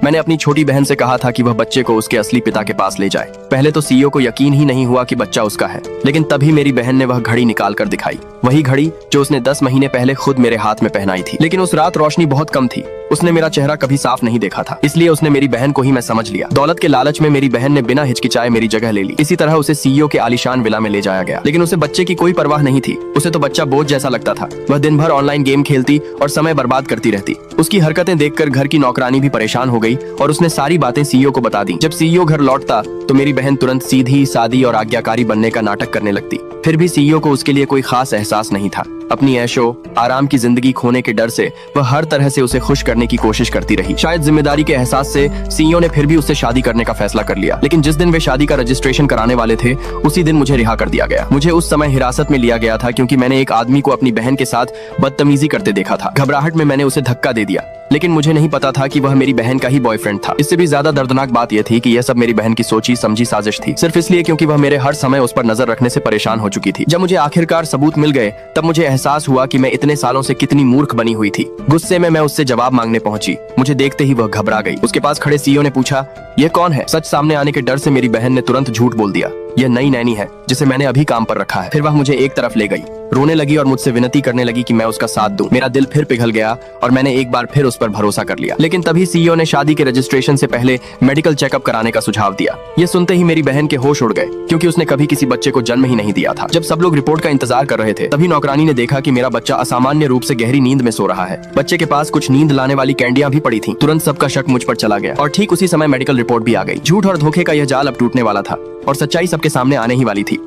मैंने अपनी छोटी बहन से कहा था कि वह बच्चे को उसके असली पिता के पास ले जाए। पहले तो सीईओ को यकीन ही नहीं हुआ कि बच्चा उसका है, लेकिन तभी मेरी बहन ने वह घड़ी निकाल कर दिखाई, वही घड़ी जो उसने 10 महीने पहले खुद मेरे हाथ में पहनाई थी। लेकिन उस रात रोशनी बहुत कम थी, उसने मेरा चेहरा कभी साफ नहीं देखा था, इसलिए उसने मेरी बहन को ही मैं समझ लिया। दौलत के लालच में मेरी बहन ने बिना हिचकिचाए मेरी जगह ले ली। इसी तरह उसे सीईओ के आलीशान विला में ले जाया गया, लेकिन उसे बच्चे की कोई परवाह नहीं थी। उसे तो बच्चा बोझ जैसा लगता था। वह दिन भर ऑनलाइन गेम खेलती और समय बर्बाद करती रहती। उसकी हरकतें देखकर घर की नौकरानी भी परेशान हो गई और उसने सारी बातें सीईओ को बता दी। जब सीईओ घर लौटता तो मेरी बहन तुरंत सीधी सादी और आज्ञाकारी बनने का नाटक करने लगती। फिर भी सीईओ को उसके लिए कोई खास एहसास नहीं था। अपनी ऐशो आराम की जिंदगी खोने के डर से वह हर तरह से उसे खुश करने की कोशिश करती रही। शायद जिम्मेदारी के एहसास से सीईओ ने फिर भी उससे शादी करने का फैसला कर लिया, लेकिन जिस दिन वे शादी का रजिस्ट्रेशन कराने वाले थे उसी दिन मुझे रिहा कर दिया गया। मुझे उस समय हिरासत में लिया गया था क्योंकि मैंने एक आदमी को अपनी बहन के साथ बदतमीजी करते देखा था। घबराहट में मैंने उसे धक्का दे दिया, लेकिन मुझे नहीं पता था कि वह मेरी बहन का ही बॉयफ्रेंड था। इससे भी ज्यादा दर्दनाक बात यह थी कि यह सब मेरी बहन की सोची समझी साजिश थी, सिर्फ इसलिए क्योंकि वह मेरे हर समय उस पर नजर रखने से परेशान हो चुकी थी। जब मुझे आखिरकार सबूत मिल गए तब मुझे एहसास हुआ कि मैं इतने सालों से कितनी मूर्ख बनी हुई थी। गुस्से में मैं उससे जवाब मांगने पहुंची। मुझे देखते ही वह घबरा गई। उसके पास खड़े सीईओ ने पूछा, यह कौन है? सच सामने आने के डर से मेरी बहन ने तुरंत झूठ बोल दिया, यह नई नैनी है जिसे मैंने अभी काम पर रखा है। फिर वह मुझे एक तरफ ले गई, रोने लगी और मुझसे विनती करने लगी कि मैं उसका साथ दूं। मेरा दिल फिर पिघल गया और मैंने एक बार फिर उस पर भरोसा कर लिया। लेकिन तभी सीईओ ने शादी के रजिस्ट्रेशन से पहले मेडिकल चेकअप कराने का सुझाव दिया। यह सुनते ही मेरी बहन के होश उड़ गए, क्योंकि उसने कभी किसी बच्चे को जन्म ही नहीं दिया था। जब सब लोग रिपोर्ट का इंतजार कर रहे थे तभी नौकरानी ने देखा कि मेरा बच्चा असामान्य रूप से गहरी नींद में सो रहा है। बच्चे के पास कुछ नींद लाने वाली कैंडियां भी पड़ी थी। तुरंत सबका शक मुझ पर चला गया और ठीक उसी समय मेडिकल रिपोर्ट भी आ गई। झूठ और धोखे का यह जाल अब टूटने वाला था और सच्चाई सबके सामने आने ही वाली थी।